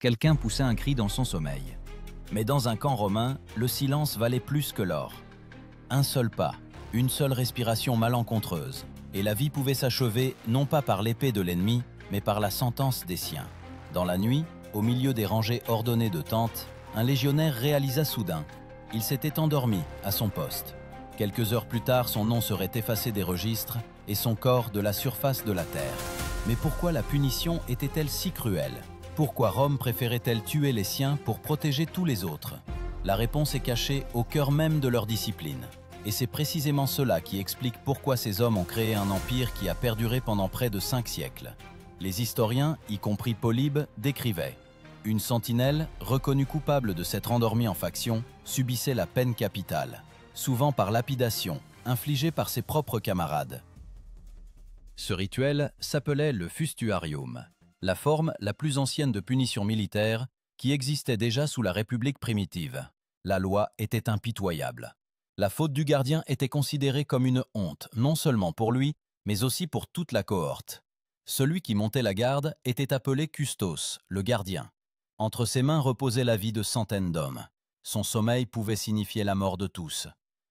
quelqu'un poussa un cri dans son sommeil. Mais dans un camp romain, le silence valait plus que l'or. Un seul pas, une seule respiration malencontreuse, et la vie pouvait s'achever non pas par l'épée de l'ennemi, mais par la sentence des siens. Dans la nuit, au milieu des rangées ordonnées de tentes, un légionnaire réalisa soudain. Il s'était endormi à son poste. Quelques heures plus tard, son nom serait effacé des registres et son corps de la surface de la terre. Mais pourquoi la punition était-elle si cruelle? Pourquoi Rome préférait-elle tuer les siens pour protéger tous les autres? La réponse est cachée au cœur même de leur discipline. Et c'est précisément cela qui explique pourquoi ces hommes ont créé un empire qui a perduré pendant près de 5 siècles. Les historiens, y compris Polybe, décrivaient: une sentinelle, reconnue coupable de s'être endormie en faction, subissait la peine capitale, souvent par lapidation, infligée par ses propres camarades. Ce rituel s'appelait le fustuarium, la forme la plus ancienne de punition militaire qui existait déjà sous la République primitive. La loi était impitoyable. La faute du gardien était considérée comme une honte, non seulement pour lui, mais aussi pour toute la cohorte. Celui qui montait la garde était appelé custos, le gardien. Entre ses mains reposait la vie de centaines d'hommes. Son sommeil pouvait signifier la mort de tous.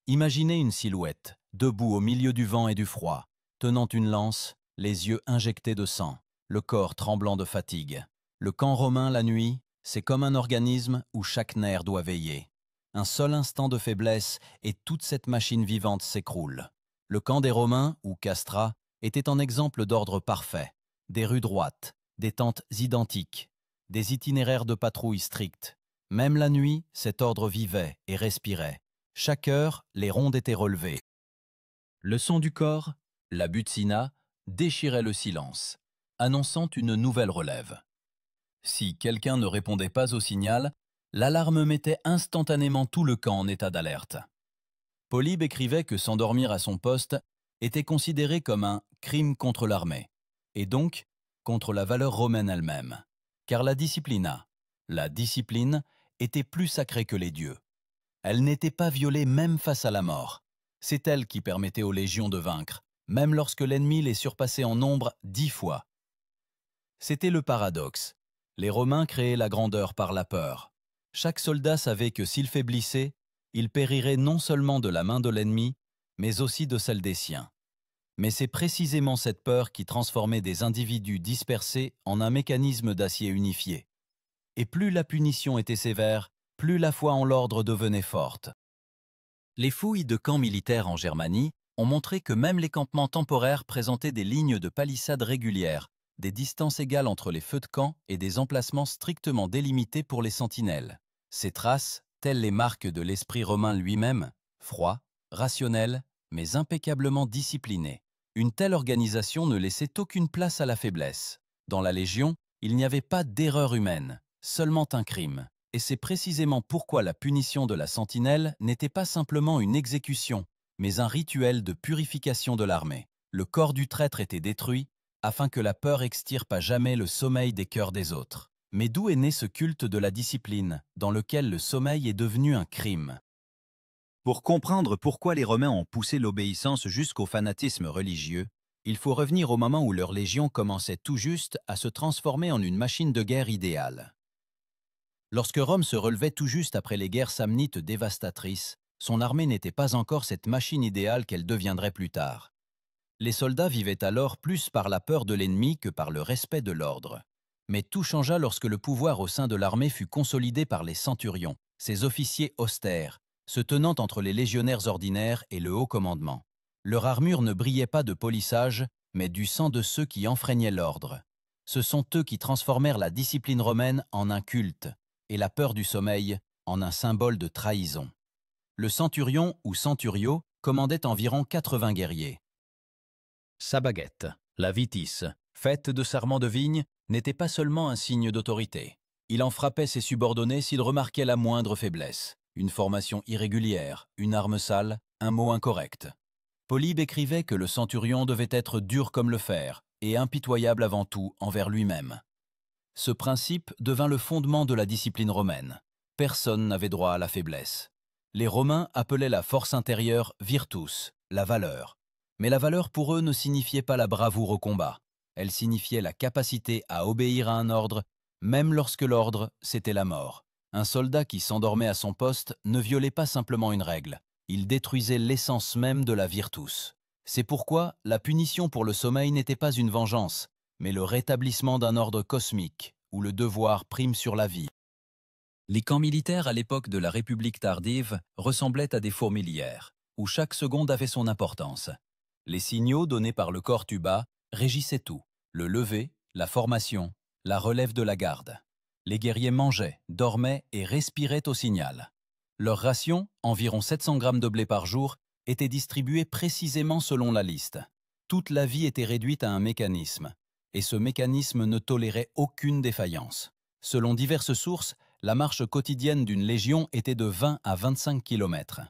Imaginez une silhouette, debout au milieu du vent et du froid, tenant une lance, les yeux injectés de sang, le corps tremblant de fatigue. Le camp romain la nuit, c'est comme un organisme où chaque nerf doit veiller. Un seul instant de faiblesse et toute cette machine vivante s'écroule. Le camp des Romains, ou castra, était un exemple d'ordre parfait. Des rues droites, des tentes identiques, des itinéraires de patrouille stricts. Même la nuit, cet ordre vivait et respirait. Chaque heure, les rondes étaient relevées. Le son du corps, la butsina, déchirait le silence, annonçant une nouvelle relève. Si quelqu'un ne répondait pas au signal, l'alarme mettait instantanément tout le camp en état d'alerte. Polybe écrivait que s'endormir à son poste était considéré comme un crime contre l'armée, et donc contre la valeur romaine elle-même, car la discipline, était plus sacrée que les dieux. Elle n'était pas violée même face à la mort. C'est elle qui permettait aux légions de vaincre, même lorsque l'ennemi les surpassait en nombre 10 fois. C'était le paradoxe. Les Romains créaient la grandeur par la peur. Chaque soldat savait que s'il faiblissait, il périrait non seulement de la main de l'ennemi, mais aussi de celle des siens. Mais c'est précisément cette peur qui transformait des individus dispersés en un mécanisme d'acier unifié. Et plus la punition était sévère, plus la foi en l'ordre devenait forte. Les fouilles de camps militaires en Germanie ont montré que même les campements temporaires présentaient des lignes de palissades régulières, des distances égales entre les feux de camp et des emplacements strictement délimités pour les sentinelles. Ces traces, telles les marques de l'esprit romain lui-même, froid, rationnel, mais impeccablement discipliné. Une telle organisation ne laissait aucune place à la faiblesse. Dans la Légion, il n'y avait pas d'erreur humaine, seulement un crime. Et c'est précisément pourquoi la punition de la sentinelle n'était pas simplement une exécution, mais un rituel de purification de l'armée. Le corps du traître était détruit, afin que la peur extirpe à jamais le sommeil des cœurs des autres. Mais d'où est né ce culte de la discipline, dans lequel le sommeil est devenu un crime? Pour comprendre pourquoi les Romains ont poussé l'obéissance jusqu'au fanatisme religieux, il faut revenir au moment où leur légion commençait tout juste à se transformer en une machine de guerre idéale. Lorsque Rome se relevait tout juste après les guerres samnites dévastatrices, son armée n'était pas encore cette machine idéale qu'elle deviendrait plus tard. Les soldats vivaient alors plus par la peur de l'ennemi que par le respect de l'ordre. Mais tout changea lorsque le pouvoir au sein de l'armée fut consolidé par les centurions, ces officiers austères, se tenant entre les légionnaires ordinaires et le haut commandement. Leur armure ne brillait pas de polissage, mais du sang de ceux qui enfreignaient l'ordre. Ce sont eux qui transformèrent la discipline romaine en un culte, et la peur du sommeil en un symbole de trahison. Le centurion ou centurio commandait environ 80 guerriers. Sa baguette, la vitis, faite de sarments de vigne, n'était pas seulement un signe d'autorité. Il en frappait ses subordonnés s'il remarquait la moindre faiblesse, une formation irrégulière, une arme sale, un mot incorrect. Polybe écrivait que le centurion devait être dur comme le fer et impitoyable avant tout envers lui-même. Ce principe devint le fondement de la discipline romaine. Personne n'avait droit à la faiblesse. Les Romains appelaient la force intérieure virtus, la valeur. Mais la valeur pour eux ne signifiait pas la bravoure au combat. Elle signifiait la capacité à obéir à un ordre, même lorsque l'ordre, c'était la mort. Un soldat qui s'endormait à son poste ne violait pas simplement une règle, il détruisait l'essence même de la virtus. C'est pourquoi la punition pour le sommeil n'était pas une vengeance, mais le rétablissement d'un ordre cosmique, où le devoir prime sur la vie. Les camps militaires à l'époque de la République tardive ressemblaient à des fourmilières, où chaque seconde avait son importance. Les signaux donnés par le corps tuba régissaient tout, le lever, la formation, la relève de la garde. Les guerriers mangeaient, dormaient et respiraient au signal. Leur ration, environ 700 grammes de blé par jour, était distribuée précisément selon la liste. Toute la vie était réduite à un mécanisme, et ce mécanisme ne tolérait aucune défaillance. Selon diverses sources, la marche quotidienne d'une légion était de 20 à 25 km.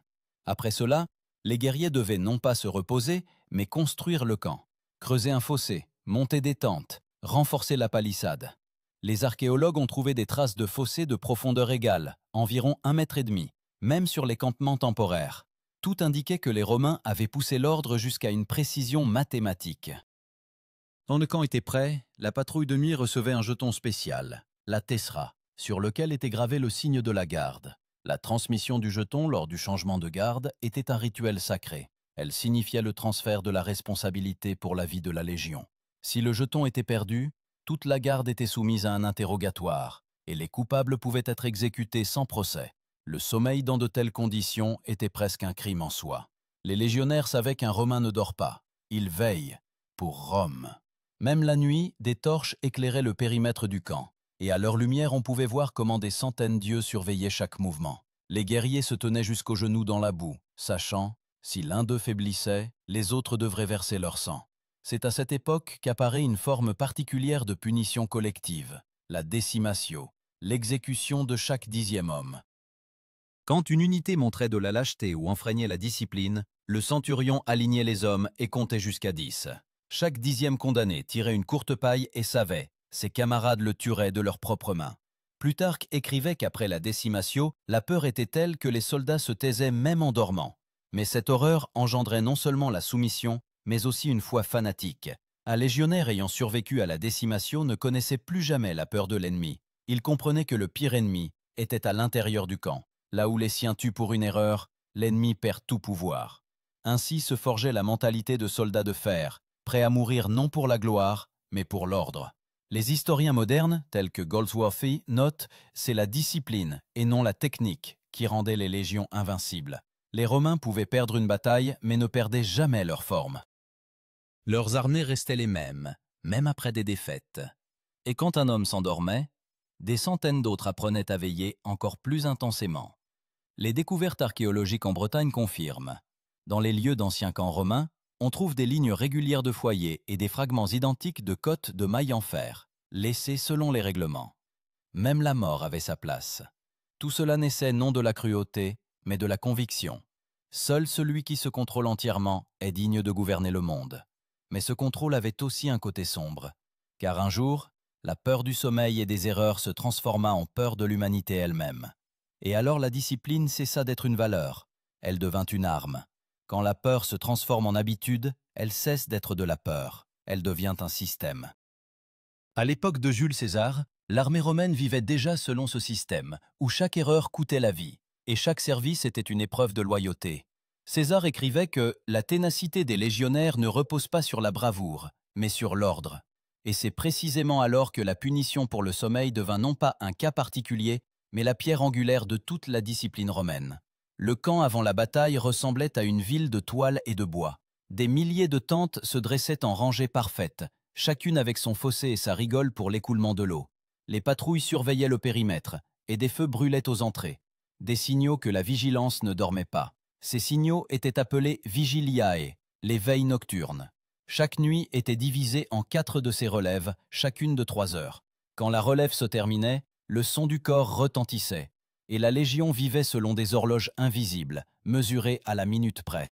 Après cela, les guerriers devaient non pas se reposer, mais construire le camp, creuser un fossé, monter des tentes, renforcer la palissade. Les archéologues ont trouvé des traces de fossés de profondeur égale, environ 1,5 m, même sur les campements temporaires. Tout indiquait que les Romains avaient poussé l'ordre jusqu'à une précision mathématique. Quand le camp était prêt, la patrouille de nuit recevait un jeton spécial, la tessera, sur lequel était gravé le signe de la garde. La transmission du jeton lors du changement de garde était un rituel sacré. Elle signifiait le transfert de la responsabilité pour la vie de la Légion. Si le jeton était perdu, toute la garde était soumise à un interrogatoire, et les coupables pouvaient être exécutés sans procès. Le sommeil dans de telles conditions était presque un crime en soi. Les légionnaires savaient qu'un Romain ne dort pas. Il veille pour Rome. Même la nuit, des torches éclairaient le périmètre du camp, et à leur lumière on pouvait voir comment des centaines d'yeux surveillaient chaque mouvement. Les guerriers se tenaient jusqu'aux genoux dans la boue, sachant, si l'un d'eux faiblissait, les autres devraient verser leur sang. C'est à cette époque qu'apparaît une forme particulière de punition collective, la decimatio, l'exécution de chaque 10e homme. Quand une unité montrait de la lâcheté ou enfreignait la discipline, le centurion alignait les hommes et comptait jusqu'à 10. Chaque 10e condamné tirait une courte paille et savait, ses camarades le tueraient de leurs propres mains. Plutarque écrivait qu'après la decimatio, la peur était telle que les soldats se taisaient même en dormant. Mais cette horreur engendrait non seulement la soumission, mais aussi une foi fanatique. Un légionnaire ayant survécu à la decimatio ne connaissait plus jamais la peur de l'ennemi. Il comprenait que le pire ennemi était à l'intérieur du camp. Là où les siens tuent pour une erreur, l'ennemi perd tout pouvoir. Ainsi se forgeait la mentalité de soldats de fer, prêts à mourir non pour la gloire, mais pour l'ordre. Les historiens modernes, tels que Goldsworthy, notent « c'est la discipline et non la technique qui rendait les légions invincibles ». Les Romains pouvaient perdre une bataille, mais ne perdaient jamais leur forme. Leurs armées restaient les mêmes, même après des défaites. Et quand un homme s'endormait, des centaines d'autres apprenaient à veiller encore plus intensément. Les découvertes archéologiques en Bretagne confirment. Dans les lieux d'anciens camps romains, on trouve des lignes régulières de foyers et des fragments identiques de côtes de mailles en fer, laissés selon les règlements. Même la mort avait sa place. Tout cela naissait non de la cruauté, mais de la conviction. Seul celui qui se contrôle entièrement est digne de gouverner le monde. Mais ce contrôle avait aussi un côté sombre, car un jour, la peur du sommeil et des erreurs se transforma en peur de l'humanité elle-même. Et alors la discipline cessa d'être une valeur, elle devint une arme. Quand la peur se transforme en habitude, elle cesse d'être de la peur, elle devient un système. À l'époque de Jules César, l'armée romaine vivait déjà selon ce système, où chaque erreur coûtait la vie, et chaque service était une épreuve de loyauté. César écrivait que la ténacité des légionnaires ne repose pas sur la bravoure, mais sur l'ordre. Et c'est précisément alors que la punition pour le sommeil devint non pas un cas particulier, mais la pierre angulaire de toute la discipline romaine. Le camp avant la bataille ressemblait à une ville de toile et de bois. Des milliers de tentes se dressaient en rangées parfaites, chacune avec son fossé et sa rigole pour l'écoulement de l'eau. Les patrouilles surveillaient le périmètre, et des feux brûlaient aux entrées. Des signaux que la vigilance ne dormait pas. Ces signaux étaient appelés vigiliae, les veilles nocturnes. Chaque nuit était divisée en 4 de ces relèves, chacune de 3 heures. Quand la relève se terminait, le son du corps retentissait, et la légion vivait selon des horloges invisibles, mesurées à la minute près.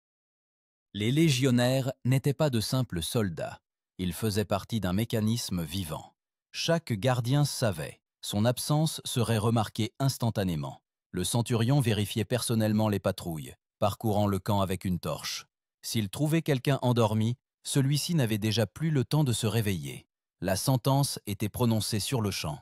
Les légionnaires n'étaient pas de simples soldats. Ils faisaient partie d'un mécanisme vivant. Chaque gardien savait, son absence serait remarquée instantanément. Le centurion vérifiait personnellement les patrouilles, parcourant le camp avec une torche. S'il trouvait quelqu'un endormi, celui-ci n'avait déjà plus le temps de se réveiller. La sentence était prononcée sur le champ.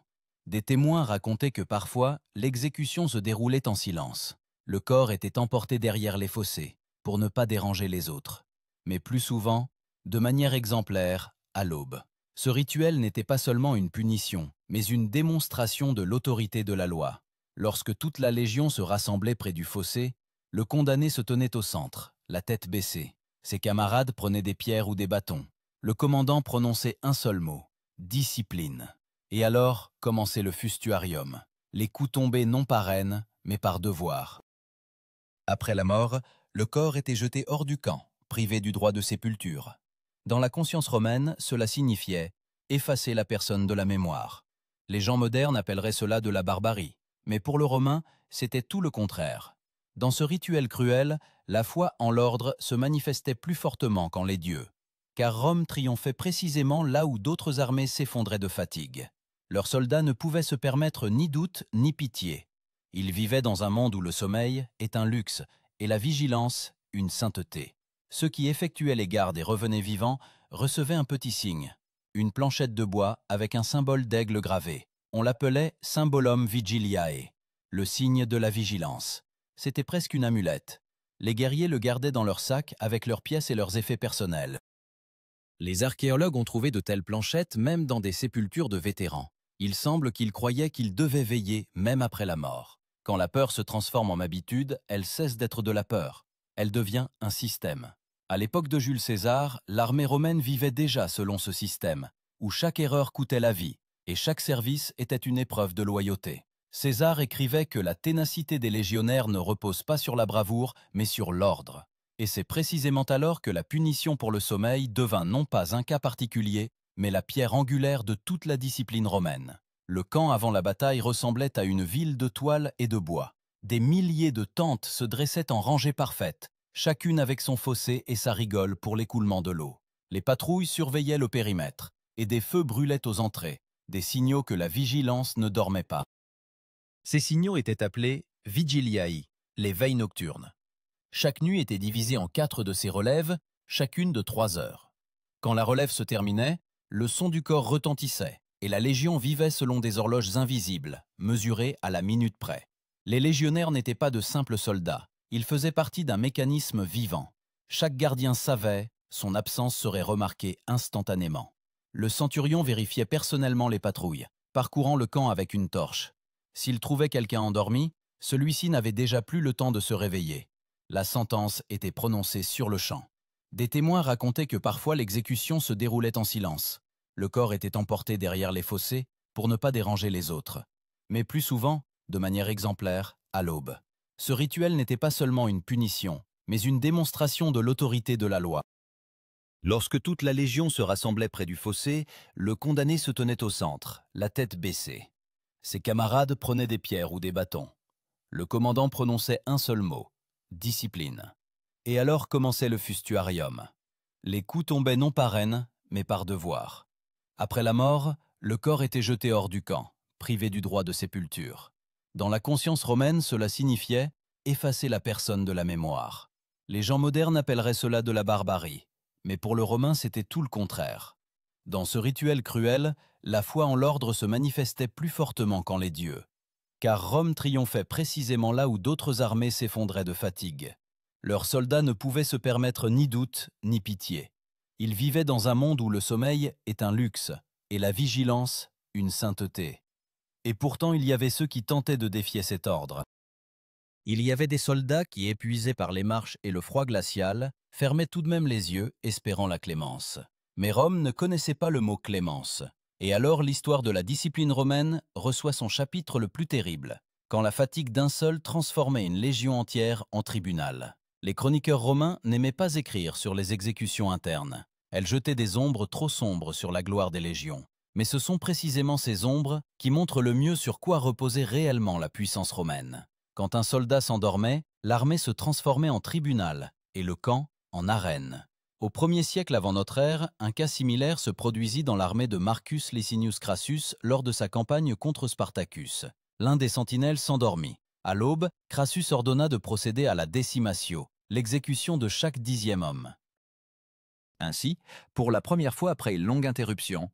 Des témoins racontaient que parfois, l'exécution se déroulait en silence. Le corps était emporté derrière les fossés, pour ne pas déranger les autres. Mais plus souvent, de manière exemplaire, à l'aube. Ce rituel n'était pas seulement une punition, mais une démonstration de l'autorité de la loi. Lorsque toute la légion se rassemblait près du fossé, le condamné se tenait au centre, la tête baissée. Ses camarades prenaient des pierres ou des bâtons. Le commandant prononçait un seul mot, discipline. Et alors commençait le fustuarium. Les coups tombaient non par haine, mais par devoir. Après la mort, le corps était jeté hors du camp, privé du droit de sépulture. Dans la conscience romaine, cela signifiait effacer la personne de la mémoire. Les gens modernes appelleraient cela de la barbarie, mais pour le romain, c'était tout le contraire. Dans ce rituel cruel, la foi en l'ordre se manifestait plus fortement qu'en les dieux, car Rome triomphait précisément là où d'autres armées s'effondraient de fatigue. Leurs soldats ne pouvaient se permettre ni doute ni pitié. Ils vivaient dans un monde où le sommeil est un luxe et la vigilance une sainteté. Ceux qui effectuaient les gardes et revenaient vivants recevaient un petit signe, une planchette de bois avec un symbole d'aigle gravé. On l'appelait Symbolum Vigiliae, le signe de la vigilance. C'était presque une amulette. Les guerriers le gardaient dans leur sac avec leurs pièces et leurs effets personnels. Les archéologues ont trouvé de telles planchettes même dans des sépultures de vétérans. Il semble qu'ils croyaient qu'ils devaient veiller même après la mort. Quand la peur se transforme en habitude, elle cesse d'être de la peur. Elle devient un système. À l'époque de Jules César, l'armée romaine vivait déjà selon ce système, où chaque erreur coûtait la vie, et chaque service était une épreuve de loyauté. César écrivait que la ténacité des légionnaires ne repose pas sur la bravoure, mais sur l'ordre. Et c'est précisément alors que la punition pour le sommeil devint non pas un cas particulier, mais la pierre angulaire de toute la discipline romaine. Le camp avant la bataille ressemblait à une ville de toile et de bois. Des milliers de tentes se dressaient en rangées parfaites, chacune avec son fossé et sa rigole pour l'écoulement de l'eau. Les patrouilles surveillaient le périmètre, et des feux brûlaient aux entrées, des signaux que la vigilance ne dormait pas. Ces signaux étaient appelés vigiliae, les veilles nocturnes. Chaque nuit était divisée en 4 de ces relèves, chacune de 3 heures. Quand la relève se terminait, le son du corps retentissait, et la légion vivait selon des horloges invisibles, mesurées à la minute près. Les légionnaires n'étaient pas de simples soldats, ils faisaient partie d'un mécanisme vivant. Chaque gardien savait, son absence serait remarquée instantanément. Le centurion vérifiait personnellement les patrouilles, parcourant le camp avec une torche. S'il trouvait quelqu'un endormi, celui-ci n'avait déjà plus le temps de se réveiller. La sentence était prononcée sur le champ. Des témoins racontaient que parfois l'exécution se déroulait en silence. Le corps était emporté derrière les fossés pour ne pas déranger les autres. Mais plus souvent, de manière exemplaire, à l'aube. Ce rituel n'était pas seulement une punition, mais une démonstration de l'autorité de la loi. Lorsque toute la légion se rassemblait près du fossé, le condamné se tenait au centre, la tête baissée. Ses camarades prenaient des pierres ou des bâtons. Le commandant prononçait un seul mot, discipline. Et alors commençait le fustuarium. Les coups tombaient non par haine, mais par devoir. Après la mort, le corps était jeté hors du camp, privé du droit de sépulture. Dans la conscience romaine, cela signifiait effacer la personne de la mémoire. Les gens modernes appelleraient cela de la barbarie, mais pour le romain, c'était tout le contraire. Dans ce rituel cruel, la foi en l'ordre se manifestait plus fortement qu'en les dieux, car Rome triomphait précisément là où d'autres armées s'effondraient de fatigue. Leurs soldats ne pouvaient se permettre ni doute ni pitié. Ils vivaient dans un monde où le sommeil est un luxe et la vigilance une sainteté. Et pourtant il y avait ceux qui tentaient de défier cet ordre. Il y avait des soldats qui, épuisés par les marches et le froid glacial, fermaient tout de même les yeux, espérant la clémence. Mais Rome ne connaissait pas le mot clémence. Et alors l'histoire de la discipline romaine reçoit son chapitre le plus terrible, quand la fatigue d'un seul transformait une légion entière en tribunal. Les chroniqueurs romains n'aimaient pas écrire sur les exécutions internes. Elles jetaient des ombres trop sombres sur la gloire des légions. Mais ce sont précisément ces ombres qui montrent le mieux sur quoi reposait réellement la puissance romaine. Quand un soldat s'endormait, l'armée se transformait en tribunal et le camp en arène. Au 1er siècle avant notre ère, un cas similaire se produisit dans l'armée de Marcus Licinius Crassus lors de sa campagne contre Spartacus. L'un des sentinelles s'endormit. À l'aube, Crassus ordonna de procéder à la decimatio, l'exécution de chaque 10e homme. Ainsi, pour la première fois après une longue interruption,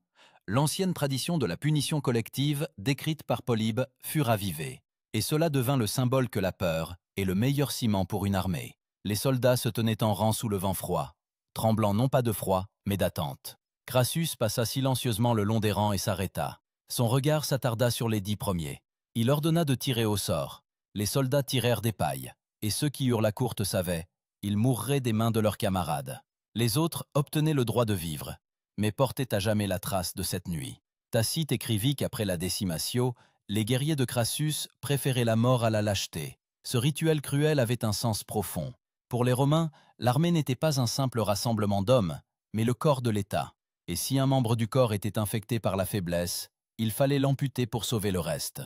l'ancienne tradition de la punition collective, décrite par Polybe, fut ravivée. Et cela devint le symbole que la peur est le meilleur ciment pour une armée. Les soldats se tenaient en rang sous le vent froid, tremblant non pas de froid, mais d'attente. Crassus passa silencieusement le long des rangs et s'arrêta. Son regard s'attarda sur les 10 premiers. Il ordonna de tirer au sort. Les soldats tirèrent des pailles, et ceux qui eurent la courte savaient, ils mourraient des mains de leurs camarades. Les autres obtenaient le droit de vivre, mais portaient à jamais la trace de cette nuit. Tacite écrivit qu'après la décimatio, les guerriers de Crassus préféraient la mort à la lâcheté. Ce rituel cruel avait un sens profond. Pour les Romains, l'armée n'était pas un simple rassemblement d'hommes, mais le corps de l'État. Et si un membre du corps était infecté par la faiblesse, il fallait l'amputer pour sauver le reste.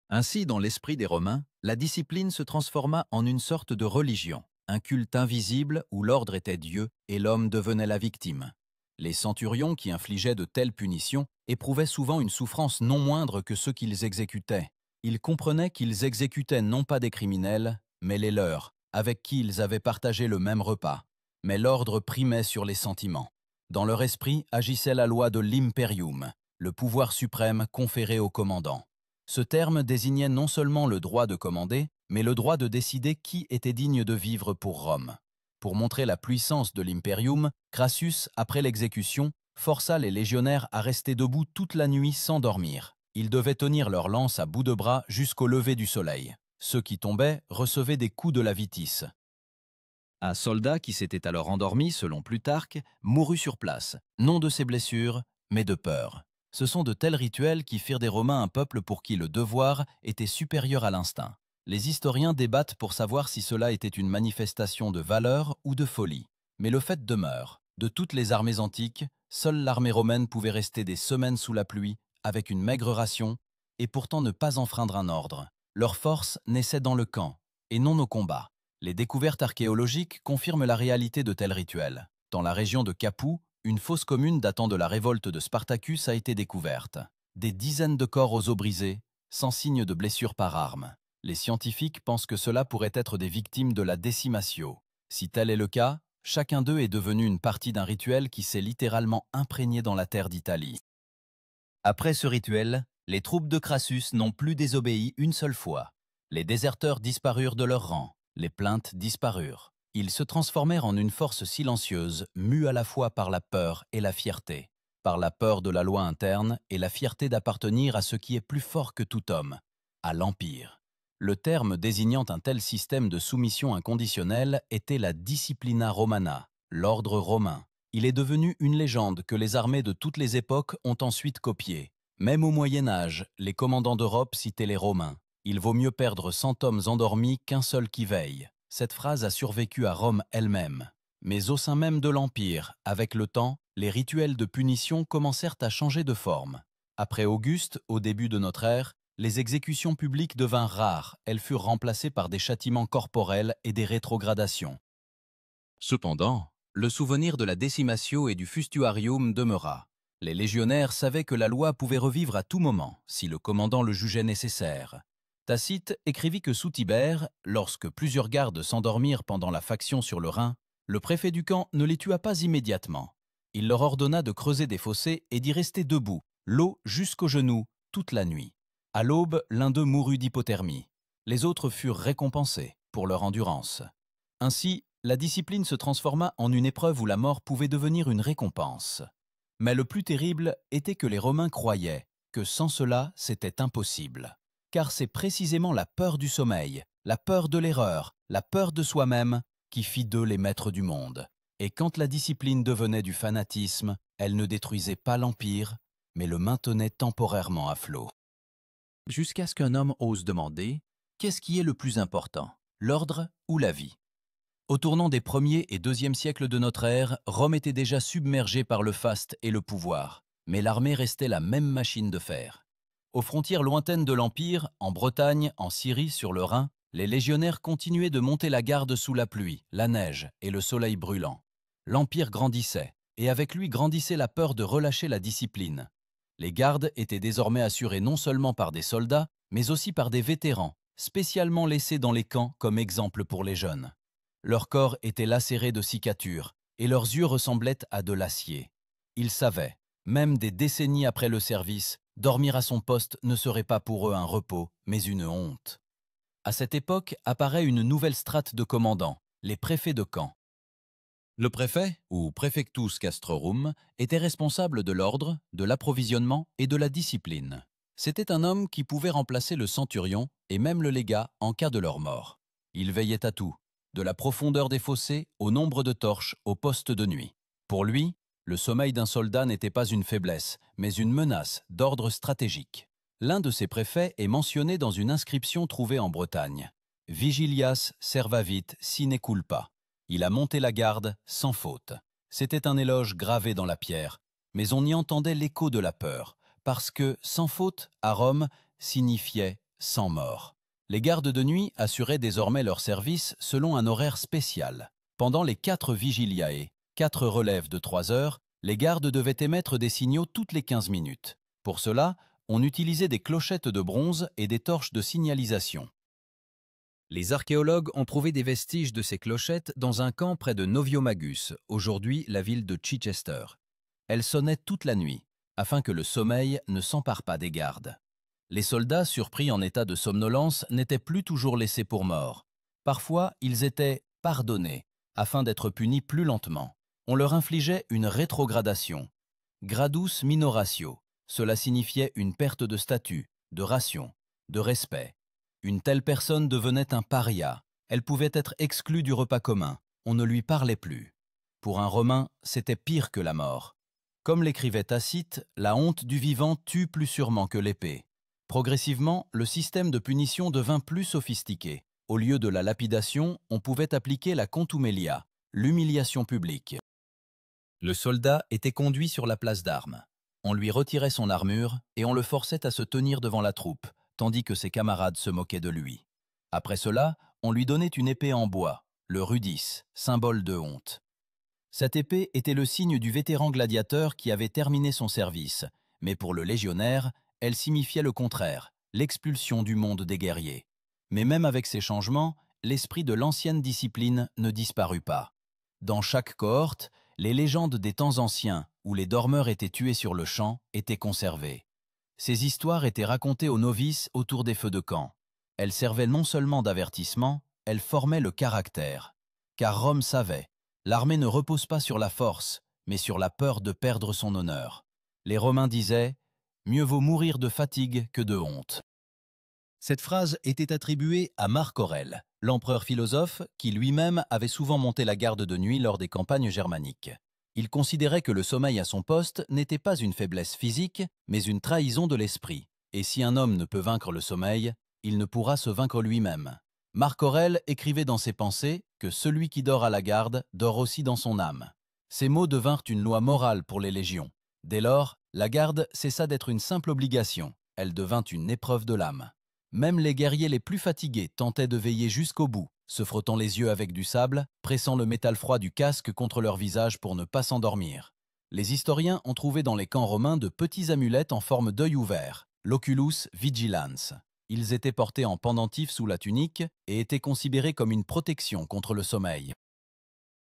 Ainsi, dans l'esprit des Romains, la discipline se transforma en une sorte de religion, un culte invisible où l'ordre était Dieu et l'homme devenait la victime. Les centurions qui infligeaient de telles punitions éprouvaient souvent une souffrance non moindre que ceux qu'ils exécutaient. Ils comprenaient qu'ils exécutaient non pas des criminels, mais les leurs, avec qui ils avaient partagé le même repas. Mais l'ordre primait sur les sentiments. Dans leur esprit agissait la loi de l'imperium, le pouvoir suprême conféré au commandant. Ce terme désignait non seulement le droit de commander, mais le droit de décider qui était digne de vivre pour Rome. Pour montrer la puissance de l'imperium, Crassus, après l'exécution, força les légionnaires à rester debout toute la nuit sans dormir. Ils devaient tenir leur lance à bout de bras jusqu'au lever du soleil. Ceux qui tombaient recevaient des coups de la vitis. Un soldat qui s'était alors endormi, selon Plutarque, mourut sur place, non de ses blessures, mais de peur. Ce sont de tels rituels qui firent des Romains un peuple pour qui le devoir était supérieur à l'instinct. Les historiens débattent pour savoir si cela était une manifestation de valeur ou de folie. Mais le fait demeure. De toutes les armées antiques, seule l'armée romaine pouvait rester des semaines sous la pluie, avec une maigre ration, et pourtant ne pas enfreindre un ordre. Leur force naissait dans le camp, et non au combat. Les découvertes archéologiques confirment la réalité de tels rituels. Dans la région de Capoue, une fosse commune datant de la révolte de Spartacus a été découverte. Des dizaines de corps aux os brisés, sans signe de blessure par arme. Les scientifiques pensent que cela pourrait être des victimes de la décimatio. Si tel est le cas, chacun d'eux est devenu une partie d'un rituel qui s'est littéralement imprégné dans la terre d'Italie. Après ce rituel, les troupes de Crassus n'ont plus désobéi une seule fois. Les déserteurs disparurent de leurs rangs, les plaintes disparurent. Ils se transformèrent en une force silencieuse, mue à la fois par la peur et la fierté, par la peur de la loi interne et la fierté d'appartenir à ce qui est plus fort que tout homme, à l'Empire. Le terme désignant un tel système de soumission inconditionnelle était la disciplina romana, l'ordre romain. Il est devenu une légende que les armées de toutes les époques ont ensuite copiée. Même au Moyen-Âge, les commandants d'Europe citaient les Romains. Il vaut mieux perdre 100 hommes endormis qu'un seul qui veille. Cette phrase a survécu à Rome elle-même. Mais au sein même de l'Empire, avec le temps, les rituels de punition commencèrent à changer de forme. Après Auguste, au début de notre ère, les exécutions publiques devinrent rares. Elles furent remplacées par des châtiments corporels et des rétrogradations. Cependant, le souvenir de la décimatio et du fustuarium demeura. Les légionnaires savaient que la loi pouvait revivre à tout moment, si le commandant le jugeait nécessaire. Tacite écrivit que sous Tibère, lorsque plusieurs gardes s'endormirent pendant la faction sur le Rhin, le préfet du camp ne les tua pas immédiatement. Il leur ordonna de creuser des fossés et d'y rester debout, l'eau jusqu'aux genoux, toute la nuit. À l'aube, l'un d'eux mourut d'hypothermie. Les autres furent récompensés pour leur endurance. Ainsi, la discipline se transforma en une épreuve où la mort pouvait devenir une récompense. Mais le plus terrible était que les Romains croyaient que sans cela, c'était impossible. Car c'est précisément la peur du sommeil, la peur de l'erreur, la peur de soi-même qui fit d'eux les maîtres du monde. Et quand la discipline devenait du fanatisme, elle ne détruisait pas l'Empire, mais le maintenait temporairement à flot. Jusqu'à ce qu'un homme ose demander « Qu'est-ce qui est le plus important, l'ordre ou la vie ?» Au tournant des 1er et 2e siècles de notre ère, Rome était déjà submergée par le faste et le pouvoir, mais l'armée restait la même machine de fer. Aux frontières lointaines de l'Empire, en Bretagne, en Syrie, sur le Rhin, les légionnaires continuaient de monter la garde sous la pluie, la neige et le soleil brûlant. L'Empire grandissait, et avec lui grandissait la peur de relâcher la discipline. Les gardes étaient désormais assurés non seulement par des soldats, mais aussi par des vétérans, spécialement laissés dans les camps comme exemple pour les jeunes. Leur corps était lacéré de cicatures, et leurs yeux ressemblaient à de l'acier. Ils savaient, Même des décennies après le service, dormir à son poste ne serait pas pour eux un repos, mais une honte. À cette époque apparaît une nouvelle strate de commandants, les préfets de camp. Le préfet, ou praefectus castrorum, était responsable de l'ordre, de l'approvisionnement et de la discipline. C'était un homme qui pouvait remplacer le centurion et même le légat en cas de leur mort. Il veillait à tout, de la profondeur des fossés au nombre de torches au poste de nuit. Pour lui, le sommeil d'un soldat n'était pas une faiblesse, mais une menace d'ordre stratégique. L'un de ces préfets est mentionné dans une inscription trouvée en Bretagne. Vigilias servavit sine culpa. Il a monté la garde sans faute. C'était un éloge gravé dans la pierre, mais on y entendait l'écho de la peur, parce que sans faute, à Rome, signifiait sans mort. Les gardes de nuit assuraient désormais leur service selon un horaire spécial. Pendant les 4 vigiliae, 4 relèves de 3 heures, les gardes devaient émettre des signaux toutes les 15 minutes. Pour cela, on utilisait des clochettes de bronze et des torches de signalisation. Les archéologues ont trouvé des vestiges de ces clochettes dans un camp près de Noviomagus, aujourd'hui la ville de Chichester. Elles sonnaient toute la nuit, afin que le sommeil ne s'empare pas des gardes. Les soldats, surpris en état de somnolence, n'étaient plus toujours laissés pour morts. Parfois, ils étaient pardonnés, afin d'être punis plus lentement. On leur infligeait une rétrogradation. Gradus minoratio, cela signifiait une perte de statut, de ration, de respect. Une telle personne devenait un paria. Elle pouvait être exclue du repas commun. On ne lui parlait plus. Pour un Romain, c'était pire que la mort. Comme l'écrivait Tacite, la honte du vivant tue plus sûrement que l'épée. Progressivement, le système de punition devint plus sophistiqué. Au lieu de la lapidation, on pouvait appliquer la contumelia, l'humiliation publique. Le soldat était conduit sur la place d'armes. On lui retirait son armure et on le forçait à se tenir devant la troupe, tandis que ses camarades se moquaient de lui. Après cela, on lui donnait une épée en bois, le rudis, symbole de honte. Cette épée était le signe du vétéran gladiateur qui avait terminé son service, mais pour le légionnaire, elle signifiait le contraire, l'expulsion du monde des guerriers. Mais même avec ces changements, l'esprit de l'ancienne discipline ne disparut pas. Dans chaque cohorte, les légendes des temps anciens, où les dormeurs étaient tués sur le champ, étaient conservées. Ces histoires étaient racontées aux novices autour des feux de camp. Elles servaient non seulement d'avertissement, elles formaient le caractère. Car Rome savait, l'armée ne repose pas sur la force, mais sur la peur de perdre son honneur. Les Romains disaient « Mieux vaut mourir de fatigue que de honte ». Cette phrase était attribuée à Marc Aurèle, l'empereur philosophe qui lui-même avait souvent monté la garde de nuit lors des campagnes germaniques. Il considérait que le sommeil à son poste n'était pas une faiblesse physique, mais une trahison de l'esprit. Et si un homme ne peut vaincre le sommeil, il ne pourra se vaincre lui-même. Marc Aurèle écrivait dans ses pensées que celui qui dort à la garde dort aussi dans son âme. Ces mots devinrent une loi morale pour les légions. Dès lors, la garde cessa d'être une simple obligation, elle devint une épreuve de l'âme. Même les guerriers les plus fatigués tentaient de veiller jusqu'au bout, se frottant les yeux avec du sable, pressant le métal froid du casque contre leur visage pour ne pas s'endormir. Les historiens ont trouvé dans les camps romains de petits amulettes en forme d'œil ouvert, l'oculus vigilans. Ils étaient portés en pendentif sous la tunique et étaient considérés comme une protection contre le sommeil.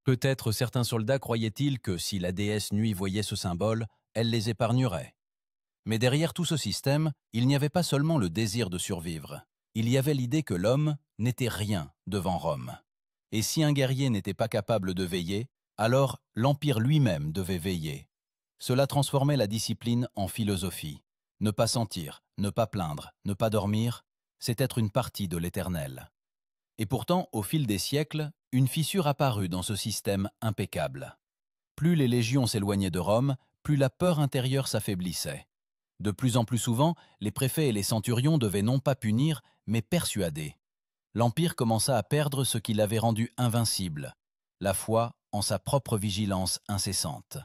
Peut-être certains soldats croyaient-ils que si la déesse Nuit voyait ce symbole, elle les épargnerait. Mais derrière tout ce système, il n'y avait pas seulement le désir de survivre. Il y avait l'idée que l'homme n'était rien devant Rome. Et si un guerrier n'était pas capable de veiller, alors l'Empire lui-même devait veiller. Cela transformait la discipline en philosophie. Ne pas sentir, ne pas plaindre, ne pas dormir, c'est être une partie de l'éternel. Et pourtant, au fil des siècles, une fissure apparut dans ce système impeccable. Plus les légions s'éloignaient de Rome, plus la peur intérieure s'affaiblissait. De plus en plus souvent, les préfets et les centurions devaient non pas punir, mais persuader. L'Empire commença à perdre ce qui l'avait rendu invincible, la foi en sa propre vigilance incessante.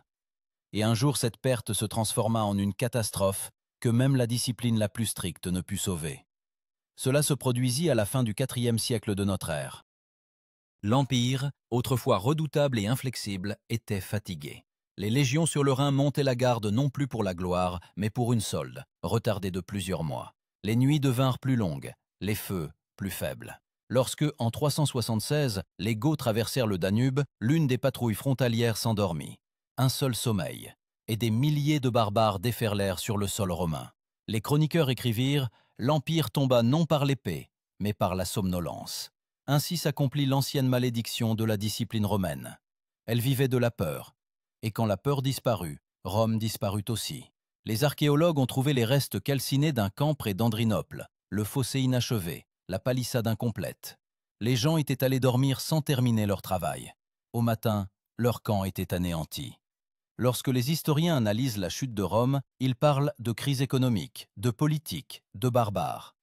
Et un jour, cette perte se transforma en une catastrophe que même la discipline la plus stricte ne put sauver. Cela se produisit à la fin du IVe siècle de notre ère. L'Empire, autrefois redoutable et inflexible, était fatigué. Les légions sur le Rhin montaient la garde non plus pour la gloire, mais pour une solde, retardée de plusieurs mois. Les nuits devinrent plus longues, les feux plus faibles. Lorsque, en 376, les Goths traversèrent le Danube, l'une des patrouilles frontalières s'endormit. Un seul sommeil. et des milliers de barbares déferlèrent sur le sol romain. Les chroniqueurs écrivirent « L'Empire tomba non par l'épée, mais par la somnolence ». Ainsi s'accomplit l'ancienne malédiction de la discipline romaine. Elle vivait de la peur, et quand la peur disparut, Rome disparut aussi. Les archéologues ont trouvé les restes calcinés d'un camp près d'Andrinople, le fossé inachevé, la palissade incomplète. Les gens étaient allés dormir sans terminer leur travail. Au matin, leur camp était anéanti. Lorsque les historiens analysent la chute de Rome, ils parlent de crise économique, de politique, de barbares.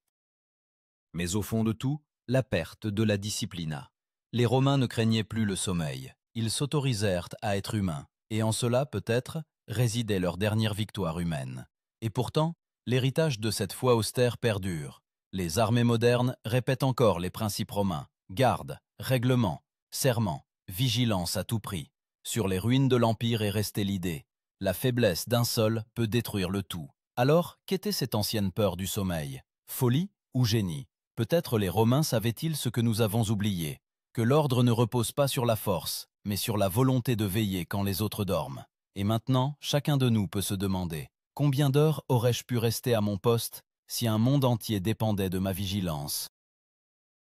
Mais au fond de tout, la perte de la disciplina. Les Romains ne craignaient plus le sommeil. Ils s'autorisèrent à être humains, et en cela, peut-être, résidait leur dernière victoire humaine. Et pourtant, l'héritage de cette foi austère perdure. Les armées modernes répètent encore les principes romains. Garde, règlement, serment, vigilance à tout prix. Sur les ruines de l'Empire est restée l'idée. La faiblesse d'un seul peut détruire le tout. Alors, qu'était cette ancienne peur du sommeil? Folie ou génie? Peut-être les Romains savaient-ils ce que nous avons oublié, que l'ordre ne repose pas sur la force, mais sur la volonté de veiller quand les autres dorment. Et maintenant, chacun de nous peut se demander, combien d'heures aurais-je pu rester à mon poste si un monde entier dépendait de ma vigilance?